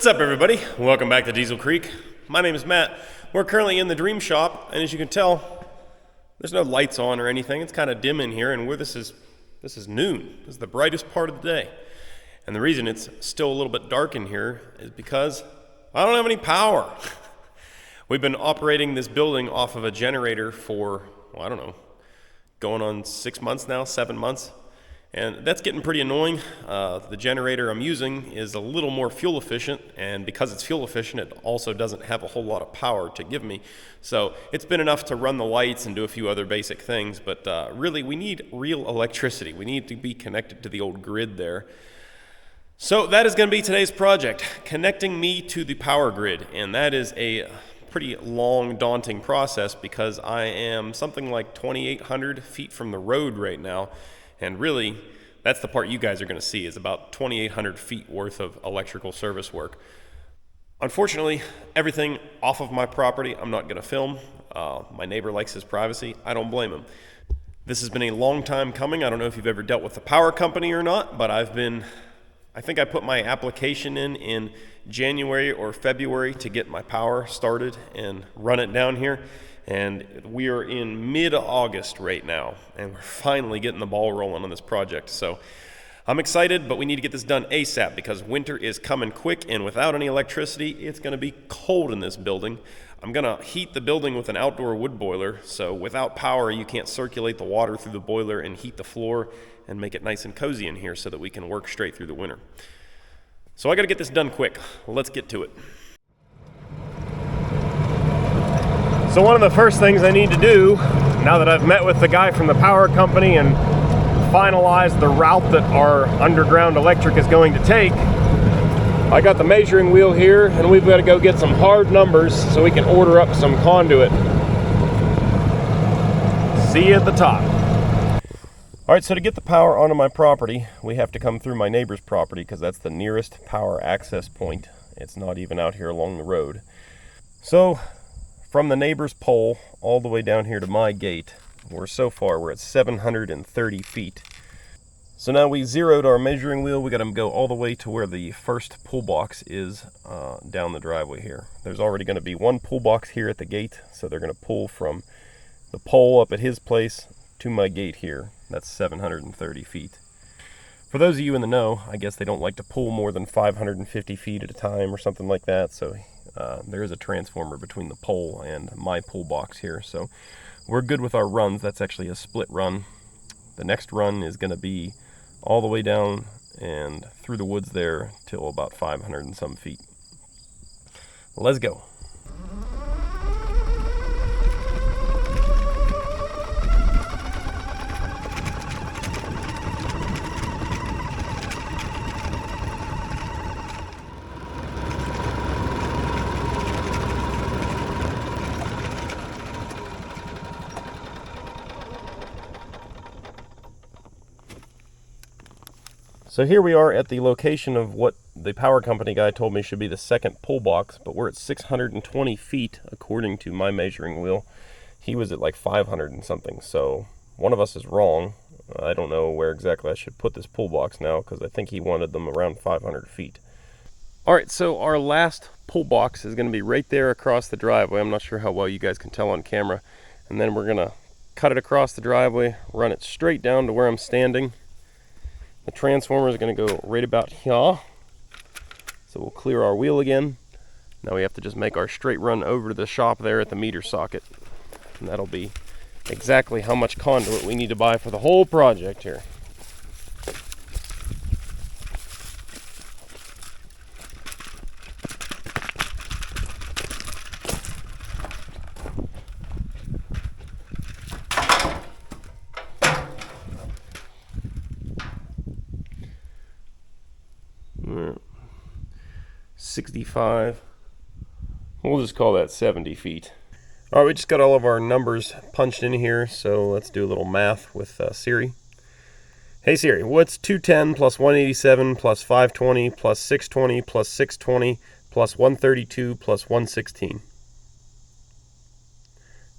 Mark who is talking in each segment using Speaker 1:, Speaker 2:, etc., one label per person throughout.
Speaker 1: What's up, everybody? Welcome back to Diesel Creek. My name is Matt. We're currently in the Dream Shop, and as you can tell, there's no lights on or anything. It's kind of dim in here, and this is noon. This is the brightest part of the day. And the reason it's still a little bit dark in here is because I don't have any power. We've been operating this building off of a generator for, well, I don't know, going on 6 months now, 7 months. And that's getting pretty annoying. The generator I'm using is a little more fuel efficient, and because it's fuel efficient, it also doesn't have a whole lot of power to give me. So it's been enough to run the lights and do a few other basic things, but really we need real electricity. We need to be connected to the old grid there. So that is going to be today's project, connecting me to the power grid, and that is a pretty long, daunting process because I am something like 2,800 feet from the road right now. And really, that's the part you guys are going to see, is about 2,800 feet worth of electrical service work. Unfortunately, everything off of my property I'm not going to film. My neighbor likes his privacy. I don't blame him. This has been a long time coming. I don't know if you've ever dealt with the power company or not, but I think I put my application in January or February to get my power started and run it down here. And we are in mid-August right now, and we're finally getting the ball rolling on this project. So I'm excited, but we need to get this done ASAP because winter is coming quick, and without any electricity, it's going to be cold in this building. I'm going to heat the building with an outdoor wood boiler, so without power, you can't circulate the water through the boiler and heat the floor and make it nice and cozy in here so that we can work straight through the winter. So I got to get this done quick. Let's get to it. So one of the first things I need to do, now that I've met with the guy from the power company and finalized the route that our underground electric is going to take, I got the measuring wheel here, and we've got to go get some hard numbers so we can order up some conduit. See you at the top. All right, so to get the power onto my property, we have to come through my neighbor's property because that's the nearest power access point. It's not even out here along the road. So from the neighbor's pole all the way down here to my gate, we're at 730 feet. So now we zeroed our measuring wheel. We got to go all the way to where the first pull box is down the driveway here. There's already going to be one pull box here at the gate, so they're going to pull from the pole up at his place to my gate here. That's 730 feet. For those of you in the know, I guess they don't like to pull more than 550 feet at a time or something like that, so there is a transformer between the pole and my pull box here, so we're good with our runs. That's actually a split run. The next run is going to be all the way down and through the woods there till about 500 and some feet. Let's go. So here we are at the location of what the power company guy told me should be the second pull box, but we're at 620 feet according to my measuring wheel. He was at like 500 and something, so one of us is wrong. I don't know where exactly I should put this pull box now because I think he wanted them around 500 feet. All right, so our last pull box is going to be right there across the driveway. I'm not sure how well you guys can tell on camera. And then we're going to cut it across the driveway, run it straight down to where I'm standing. The transformer is going to go right about here. So we'll clear our wheel again. Now we have to just make our straight run over to the shop there at the meter socket. And that'll be exactly how much conduit we need to buy for the whole project here. Mm. 65. We'll just call that 70 feet. All right, we just got all of our numbers punched in here, so let's do a little math with Siri. Hey Siri, what's 210 plus 187 plus 520 plus 620 plus 620 plus 132 plus 116?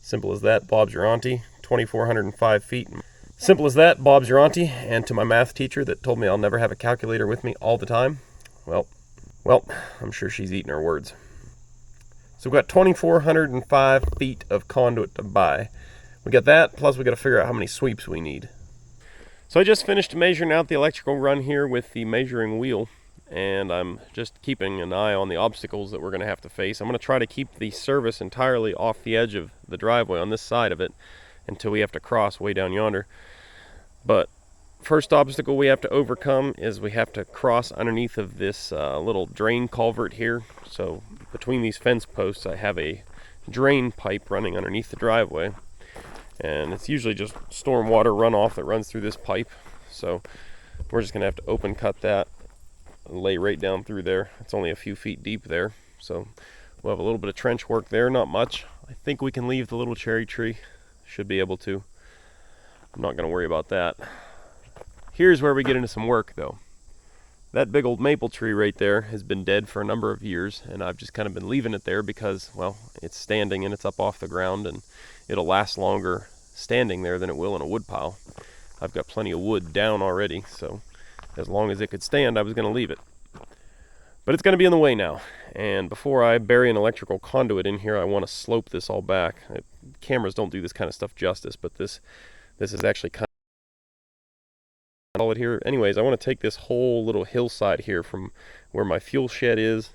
Speaker 1: Simple as that, Bob's your auntie. 2,405 feet. Simple as that, Bob's your auntie. And to my math teacher that told me I'll never have a calculator with me all the time, well, Well, I'm sure she's eating her words. So we've got 2,405 feet of conduit to buy. We got that, plus we got to figure out how many sweeps we need. So I just finished measuring out the electrical run here with the measuring wheel, and I'm just keeping an eye on the obstacles that we're going to have to face. I'm going to try to keep the service entirely off the edge of the driveway on this side of it until we have to cross way down yonder. But first obstacle we have to overcome is we have to cross underneath of this little drain culvert here. So between these fence posts I have a drain pipe running underneath the driveway, and it's usually just storm water runoff that runs through this pipe. So we're just gonna have to open cut that and lay right down through there. It's only a few feet deep there, so we'll have a little bit of trench work there, not much. I think we can leave the little cherry tree, should be able to. I'm not gonna worry about that. Here's where we get into some work though. That big old maple tree right there has been dead for a number of years, and I've just kind of been leaving it there because, well, it's standing and it's up off the ground, and it'll last longer standing there than it will in a wood pile. I've got plenty of wood down already, so as long as it could stand, I was going to leave it. But it's going to be in the way now, and before I bury an electrical conduit in here, I want to slope this all back. Cameras don't do this kind of stuff justice, but this is actually kind it here. Anyways, I want to take this whole little hillside here from where my fuel shed is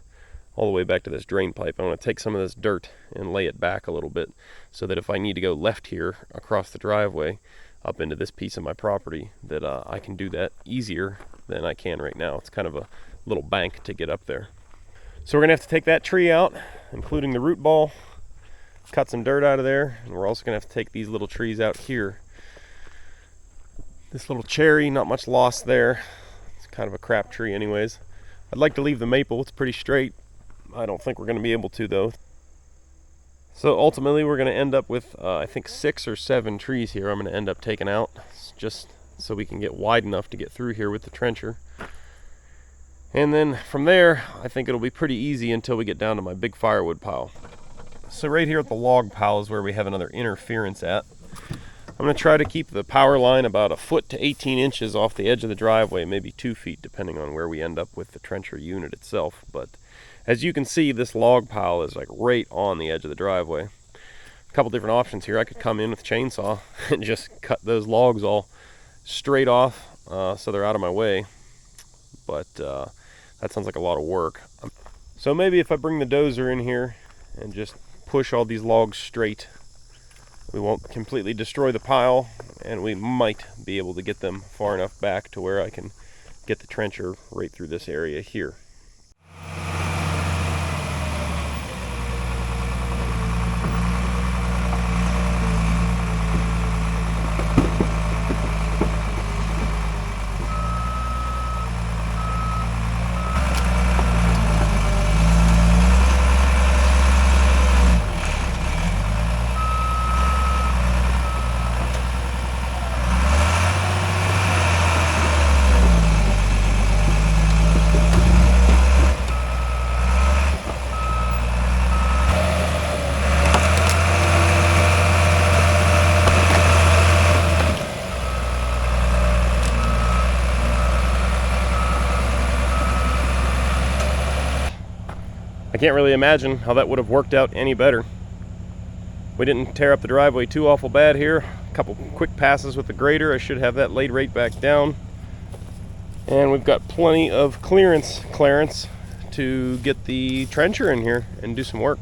Speaker 1: all the way back to this drain pipe. I want to take some of this dirt and lay it back a little bit so that if I need to go left here across the driveway up into this piece of my property, that I can do that easier than I can right now. It's kind of a little bank to get up there. So we're gonna have to take that tree out, including the root ball, cut some dirt out of there, and we're also gonna have to take these little trees out here. This little cherry, not much loss there. It's kind of a crap tree anyways. I'd like to leave the maple, it's pretty straight. I don't think we're going to be able to though. So ultimately we're going to end up with, I think 6 or 7 trees here I'm going to end up taking out, just so we can get wide enough to get through here with the trencher. And then from there, I think it'll be pretty easy until we get down to my big firewood pile. So right here at the log pile is where we have another interference at. I'm going to try to keep the power line about 1 foot to 18 inches off the edge of the driveway, maybe 2 feet depending on where we end up with the trencher unit itself. But as you can see, this log pile is like right on the edge of the driveway. A couple different options here. I could come in with a chainsaw and just cut those logs all straight off so they're out of my way. But that sounds like a lot of work. So maybe if I bring the dozer in here and just push all these logs straight, we won't completely destroy the pile, and we might be able to get them far enough back to where I can get the trencher right through this area here. I can't really imagine how that would have worked out any better. We didn't tear up the driveway too awful bad here. A couple quick passes with the grader. I should have that laid right back down. And we've got plenty of clearance to get the trencher in here and do some work.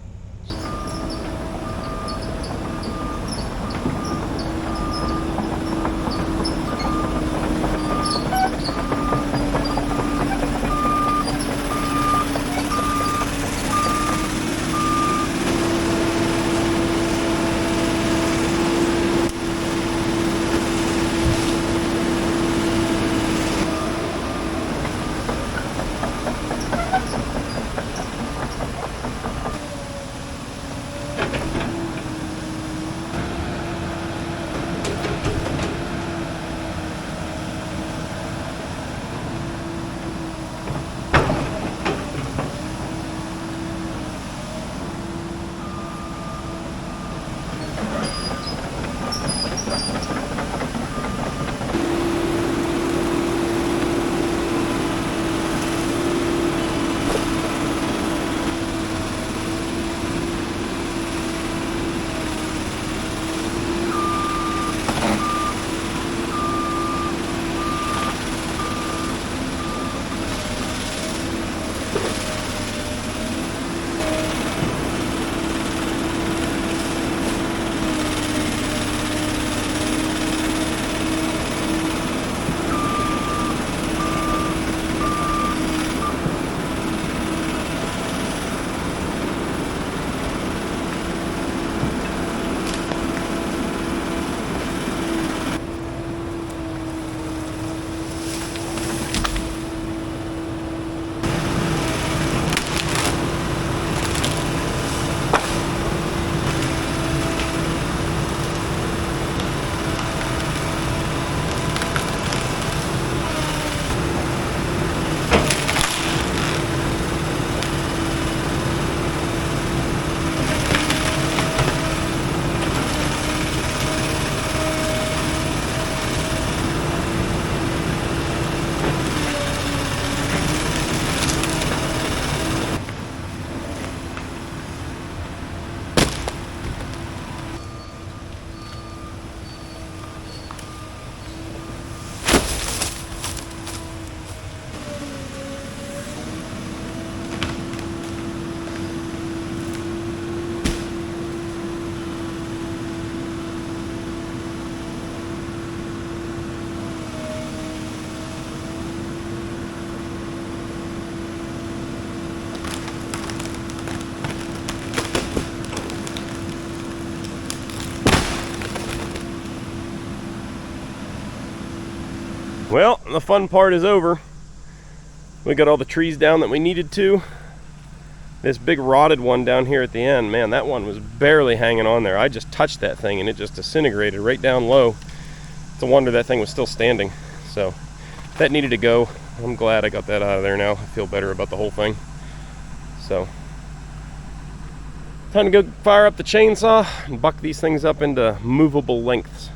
Speaker 1: Well, the fun part is over. We got all the trees down that we needed to. This big rotted one down here at the end, man, that one was barely hanging on there. I just touched that thing and it just disintegrated right down low. It's a wonder that thing was still standing. So that needed to go. I'm glad I got that out of there now. I feel better about the whole thing. So time to go fire up the chainsaw and buck these things up into movable lengths.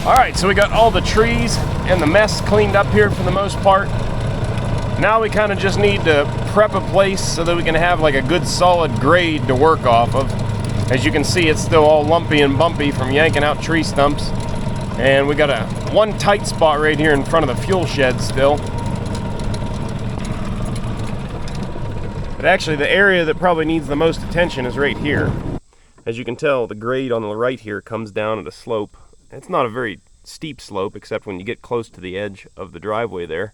Speaker 1: Alright, so we got all the trees and the mess cleaned up here for the most part. Now we kind of just need to prep a place so that we can have like a good solid grade to work off of. As you can see, it's still all lumpy and bumpy from yanking out tree stumps. And we got one tight spot right here in front of the fuel shed still. But actually the area that probably needs the most attention is right here. As you can tell, the grade on the right here comes down at a slope. It's not a very steep slope except when you get close to the edge of the driveway there.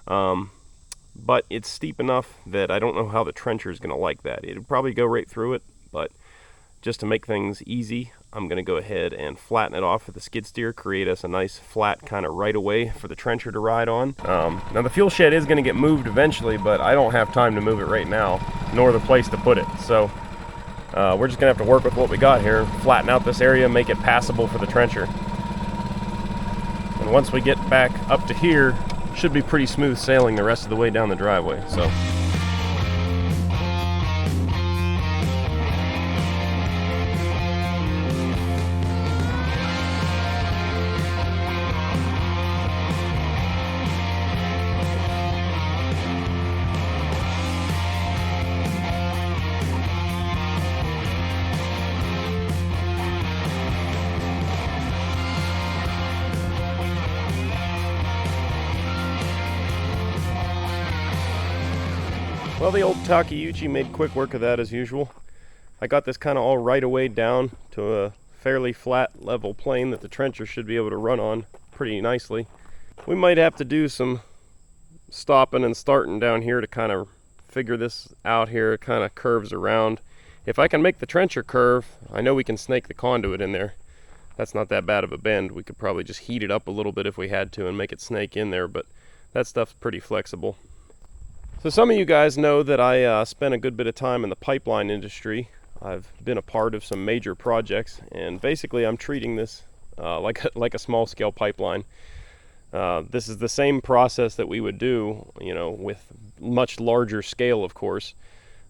Speaker 1: But it's steep enough that I don't know how the trencher is going to like that. It'll probably go right through it, but just to make things easy, I'm going to go ahead and flatten it off with the skid steer, create us a nice flat kind of right away for the trencher to ride on. Now the fuel shed is going to get moved eventually, but I don't have time to move it right now, nor the place to put it. So we're just going to have to work with what we got here, flatten out this area, make it passable for the trencher. And once we get back up to here, should be pretty smooth sailing the rest of the way down the driveway. So. Well, the old Takeuchi made quick work of that as usual. I got this kind of all right away down to a fairly flat level plane that the trencher should be able to run on pretty nicely. We might have to do some stopping and starting down here to kind of figure this out here. It kind of curves around. If I can make the trencher curve, I know we can snake the conduit in there. That's not that bad of a bend. We could probably just heat it up a little bit if we had to and make it snake in there, but that stuff's pretty flexible. So some of you guys know that I spent a good bit of time in the pipeline industry. I've been a part of some major projects, and basically I'm treating this like a small scale pipeline. This is the same process that we would do, you know, with much larger scale, of course.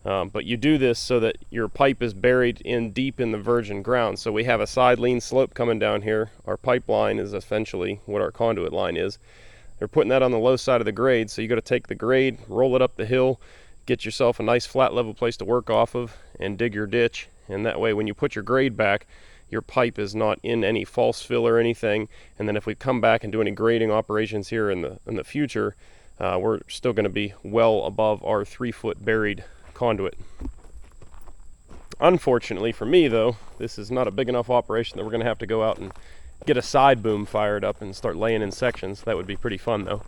Speaker 1: But you do this so that your pipe is buried in deep in the virgin ground. So we have a side lean slope coming down here. Our pipeline is essentially what our conduit line is. They're putting that on the low side of the grade, so you got to take the grade, roll it up the hill, get yourself a nice flat level place to work off of, and dig your ditch. And that way when you put your grade back, your pipe is not in any false fill or anything. And then if we come back and do any grading operations here in the future, we're still going to be well above our 3-foot buried conduit. Unfortunately for me though, this is not a big enough operation that we're going to have to go out and get a side boom fired up and start laying in sections. That would be pretty fun though.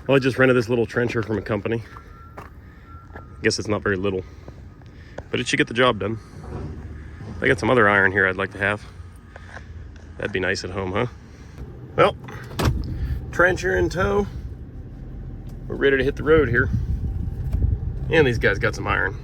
Speaker 1: Well, I just rented this little trencher from a company. I guess it's not very little, but it should get the job done. I got some other iron here I'd like to have. That'd be nice at home, huh? Well, trencher in tow. We're ready to hit the road here. And these guys got some iron.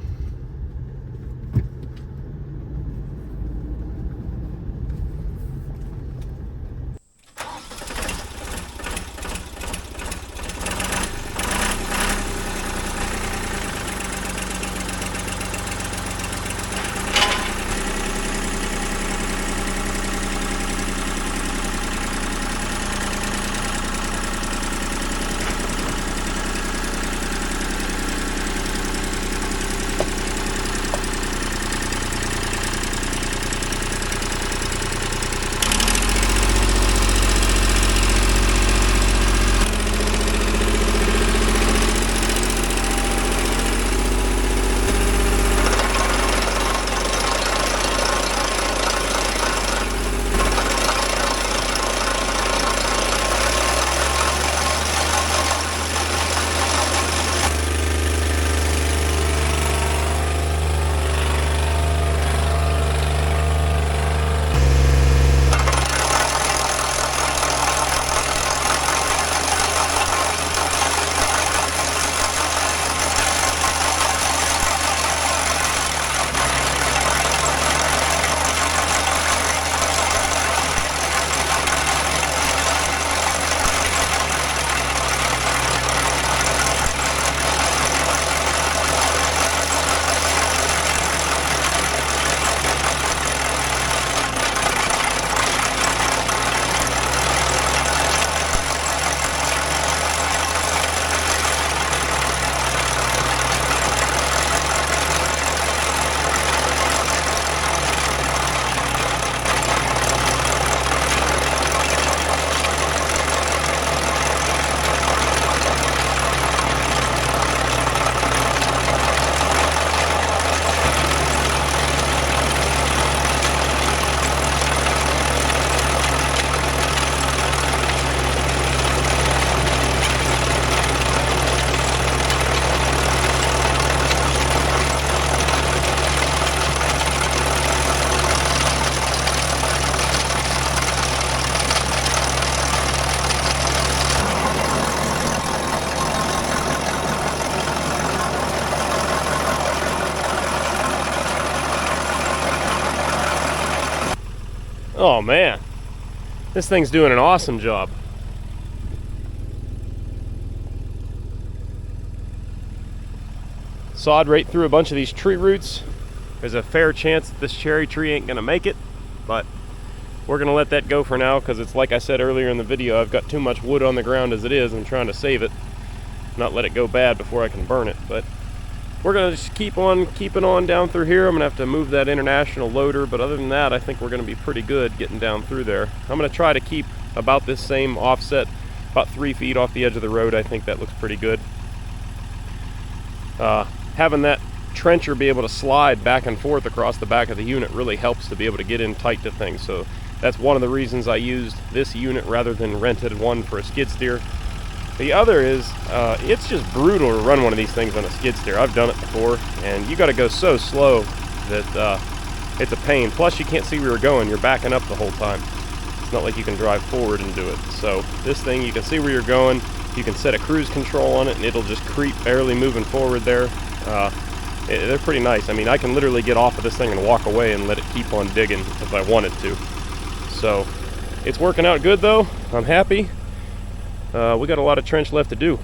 Speaker 1: Oh man, this thing's doing an awesome job. Sawed right through a bunch of these tree roots. There's a fair chance that this cherry tree ain't gonna make it, but we're gonna let that go for now because it's like I said earlier in the video, I've got too much wood on the ground as it is. I'm trying to save it, not let it go bad before I can burn it. But we're gonna just keep on keeping on down through here. I'm gonna have to move that international loader, but other than that, I think we're gonna be pretty good getting down through there. I'm gonna try to keep about this same offset, about 3 feet off the edge of the road. I think that looks pretty good. Having that trencher be able to slide back and forth across the back of the unit really helps to be able to get in tight to things. So that's one of the reasons I used this unit rather than rented one for a skid steer. The other is, it's just brutal to run one of these things on a skid steer. I've done it before, and you got to go so slow that it's a pain. Plus, you can't see where you're going. You're backing up the whole time. It's not like you can drive forward and do it. So this thing, you can see where you're going. You can set a cruise control on it, and it'll just creep, barely moving forward there. They're pretty nice. I mean, I can literally get off of this thing and walk away and let it keep on digging if I wanted to. So it's working out good, though. I'm happy. We got a lot of trench left to do.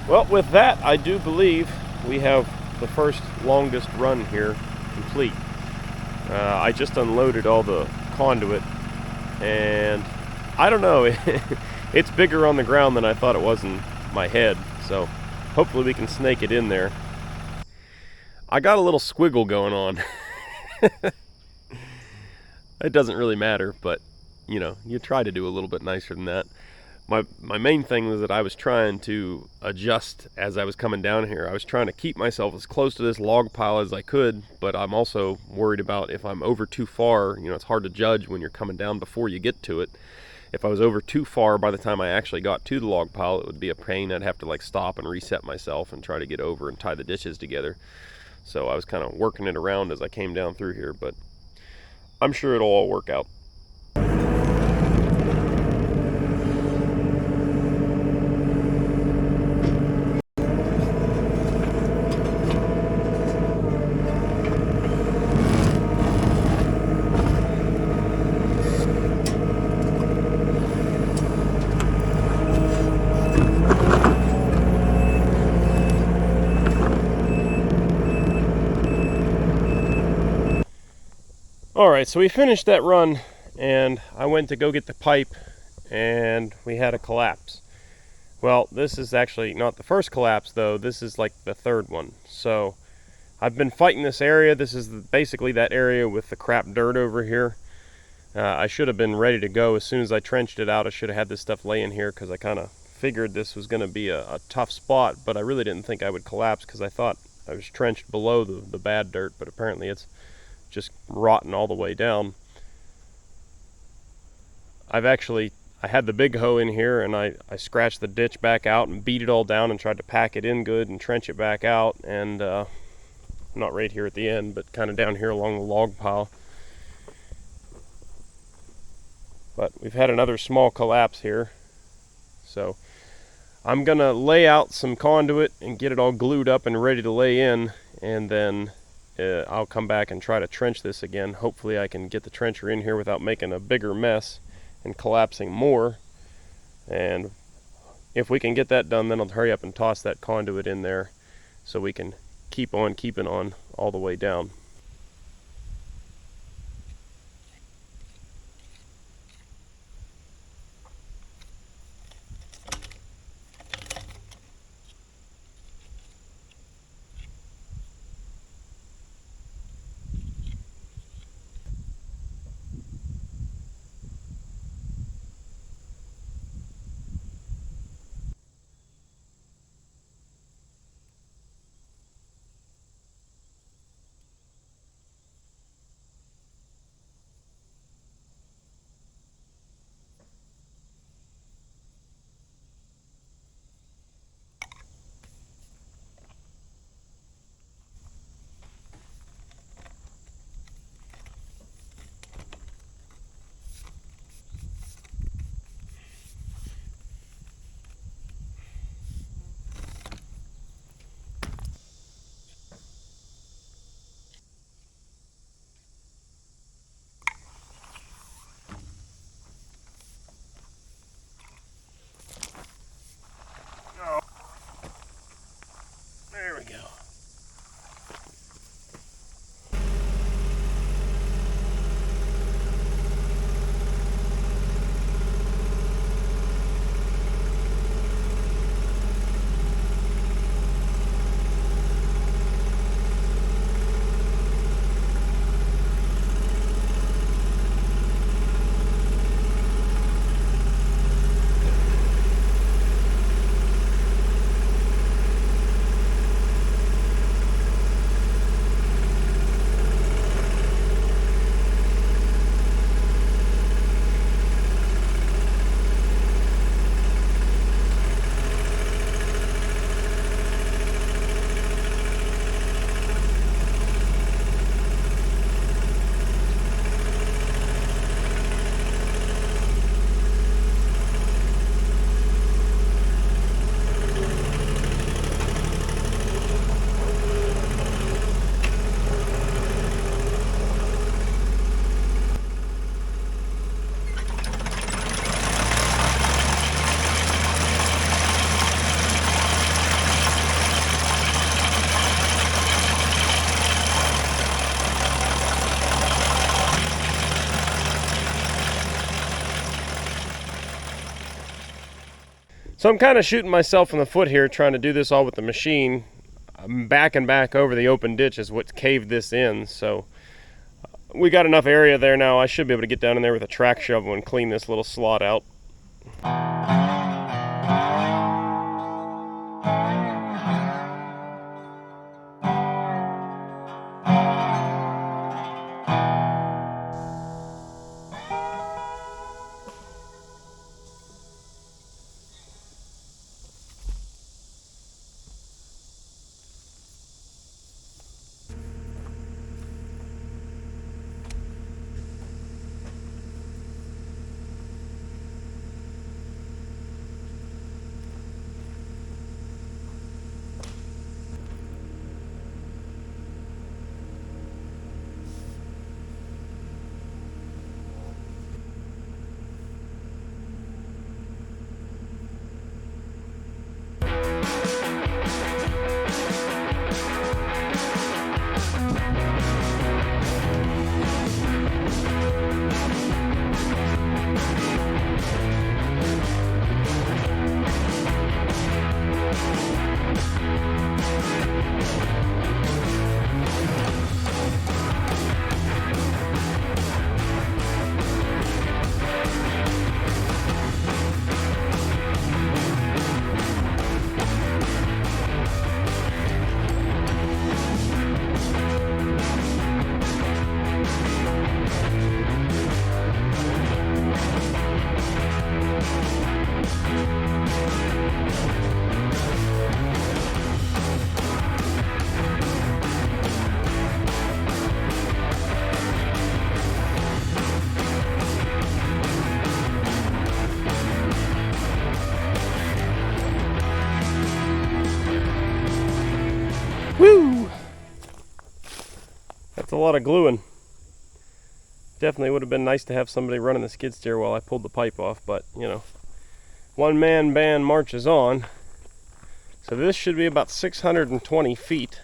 Speaker 1: Well, with that, I do believe we have the first longest run here complete. I just unloaded all the conduit, and I don't know, it's bigger on the ground than I thought it was in my head, so hopefully we can snake it in there. I got a little squiggle going on. It doesn't really matter, but you know, you try to do a little bit nicer than that. My main thing was that I was trying to adjust as I was coming down here. I was trying to keep myself as close to this log pile as I could, but I'm also worried about if I'm over too far. You know, it's hard to judge when you're coming down before you get to it. If I was over too far by the time I actually got to the log pile, it would be a pain. I'd have to like stop and reset myself and try to get over and tie the ditches together. So I was kind of working it around as I came down through here, but I'm sure it'll all work out. Alright, so we finished that run and I went to go get the pipe and we had a collapse. Well, this is actually not the first collapse though, this is like the third one. So I've been fighting this area. This is basically that area with the crap dirt over here. I should have been ready to go as soon as I trenched it out. I should have had this stuff laying here because I kind of figured this was going to be a tough spot, but I really didn't think I would collapse because I thought I was trenched below the bad dirt, but apparently it's just rotten all the way down. I had the big hoe in here and I scratched the ditch back out and beat it all down and tried to pack it in good and trench it back out, and not right here at the end, but kind of down here along the log pile. But we've had another small collapse here, so I'm gonna lay out some conduit and get it all glued up and ready to lay in, and then I'll come back and try to trench this again. Hopefully I can get the trencher in here without making a bigger mess and collapsing more. And if we can get that done, then I'll hurry up and toss that conduit in there so we can keep on keeping on all the way down. There we go. So I'm kind of shooting myself in the foot here trying to do this all with the machine. Back and back over the open ditch is what caved this in, so we got enough area there now. I should be able to get down in there with a track shovel and clean this little slot out. Woo! That's a lot of gluing. Definitely would have been nice to have somebody running the skid steer while I pulled the pipe off, but you know, one-man band marches on. So this should be about 620 feet,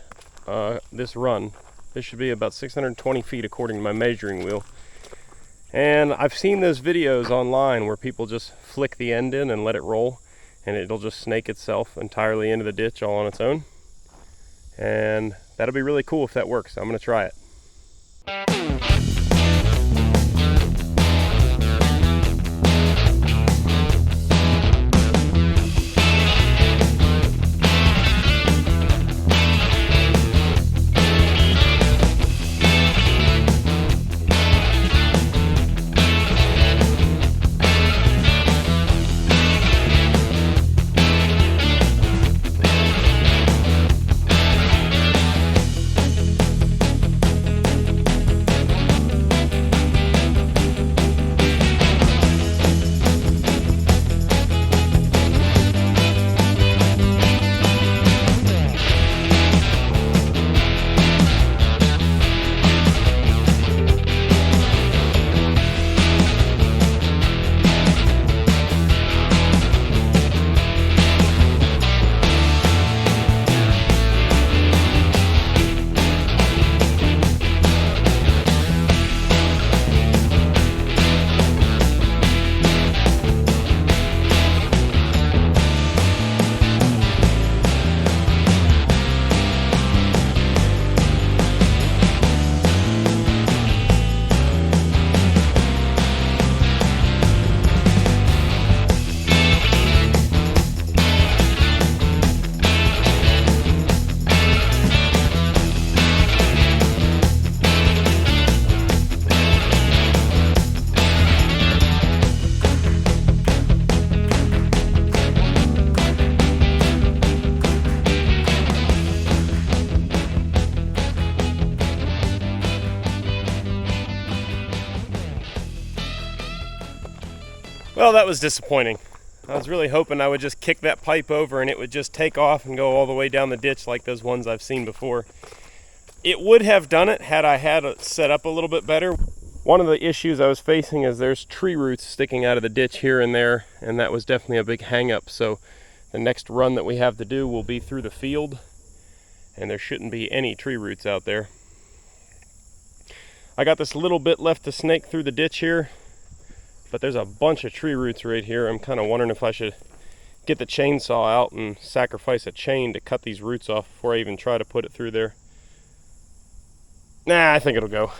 Speaker 1: this run. This should be about 620 feet according to my measuring wheel. And I've seen those videos online where people just flick the end in and let it roll, and it'll just snake itself entirely into the ditch all on its own. And that'll be really cool if that works. I'm going to try it. Well, that was disappointing. I was really hoping I would just kick that pipe over and it would just take off and go all the way down the ditch like those ones I've seen before. It would have done it had I had it set up a little bit better. One of the issues I was facing is there's tree roots sticking out of the ditch here and there, and that was definitely a big hang up. So the next run that we have to do will be through the field, and there shouldn't be any tree roots out there. I got this little bit left to snake through the ditch here, but there's a bunch of tree roots right here. I'm kind of wondering if I should get the chainsaw out and sacrifice a chain to cut these roots off before I even try to put it through there. Nah, I think it'll go.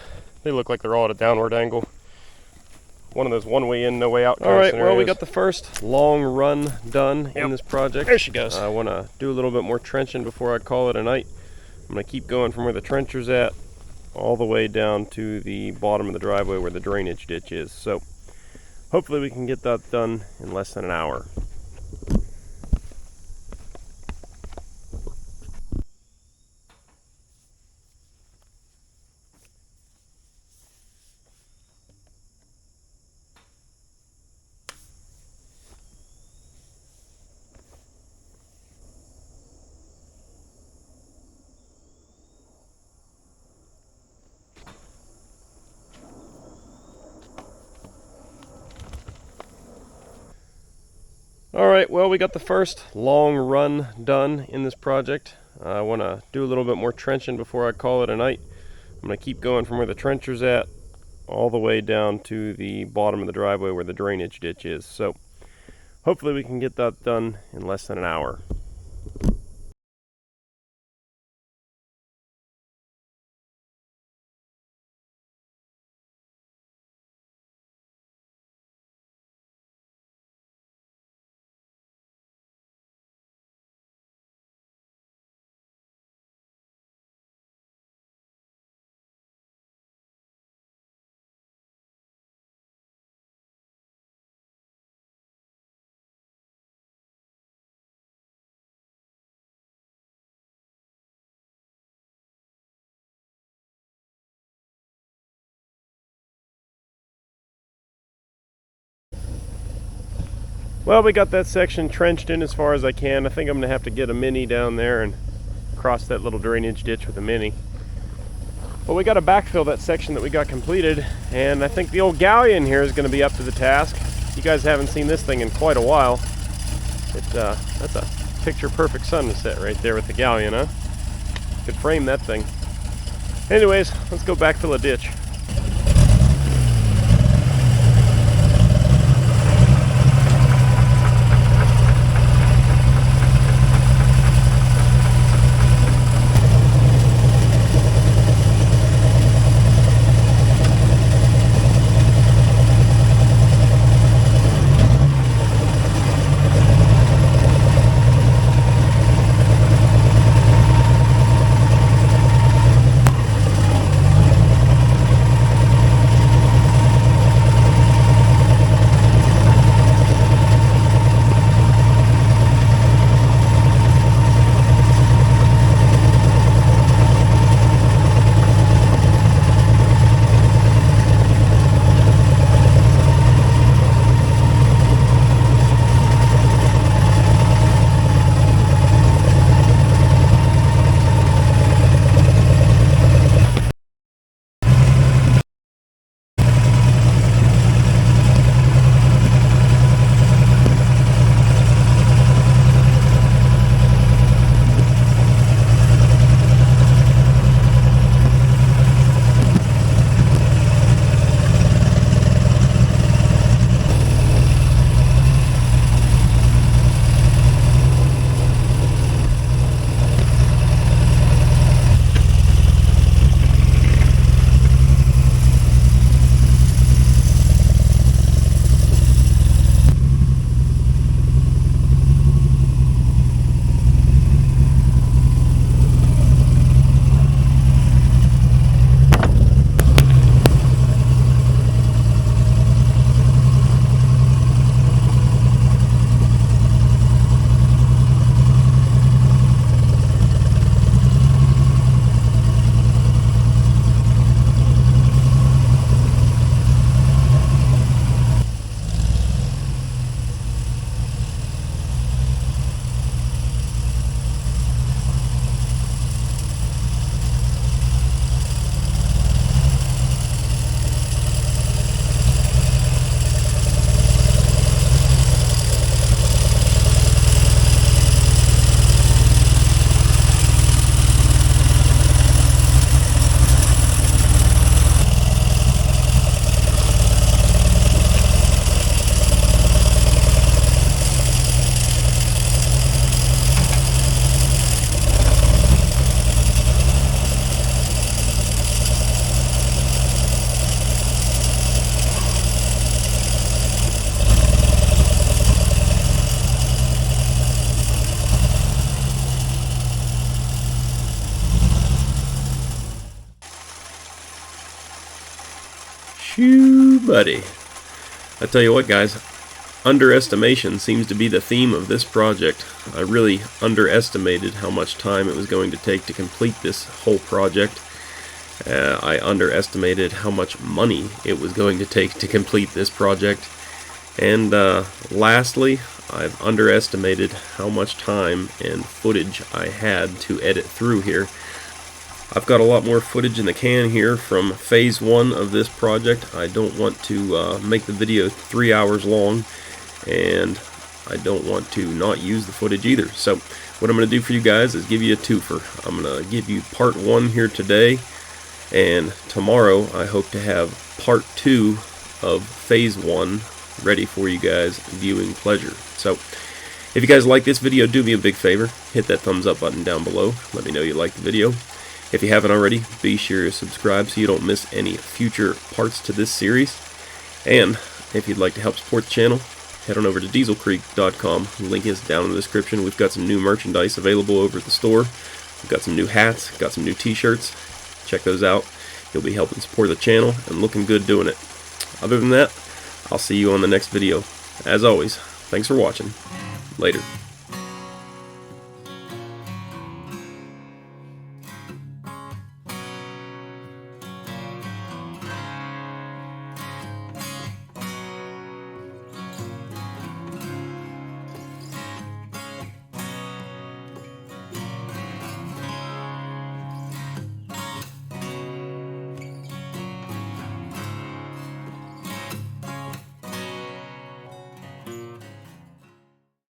Speaker 1: They look like they're all at a downward angle. One of those one way in, no way out kind of scenarios. All right, well, we got the first long run done in this project. There she goes. I want to do a little bit more trenching before I call it a night. I'm going to keep going from where the trencher's at all the way down to the bottom of the driveway where the drainage ditch is. So hopefully we can get that done in less than an hour. Alright, well, we got the first long run done in this project. I want to do a little bit more trenching before I call it a night. I'm going to keep going from where the trencher's at all the way down to the bottom of the driveway where the drainage ditch is. So hopefully we can get that done in less than an hour. Well, we got that section trenched in as far as I can. I think I'm going to have to get a mini down there and cross that little drainage ditch with a mini. But we got to backfill that section that we got completed, and I think the old galleon here is going to be up to the task. You guys haven't seen this thing in quite a while. That's a picture-perfect sunset right there with the galleon, huh? Could frame that thing. Anyways, let's go backfill a ditch. Shoo, buddy. I tell you what, guys, underestimation seems to be the theme of this project. I really underestimated how much time it was going to take to complete this whole project. I underestimated how much money it was going to take to complete this project. And lastly, I've underestimated how much time and footage I had to edit through here. I've got a lot more footage in the can here from phase 1 of this project. I don't want to make the video 3 hours long, and I don't want to not use the footage either. So what I'm going to do for you guys is give you a twofer. I'm going to give you part 1 here today, and tomorrow I hope to have part 2 of phase 1 ready for you guys viewing pleasure. So if you guys like this video, do me a big favor, hit that thumbs up button down below. Let me know you like the video. If you haven't already, be sure to subscribe so you don't miss any future parts to this series. And if you'd like to help support the channel, head on over to dieselcreek.com. Link is down in the description. We've got some new merchandise available over at the store. We've got some new hats, got some new t-shirts. Check those out. You'll be helping support the channel and looking good doing it. Other than that, I'll see you on the next video. As always, thanks for watching. Later.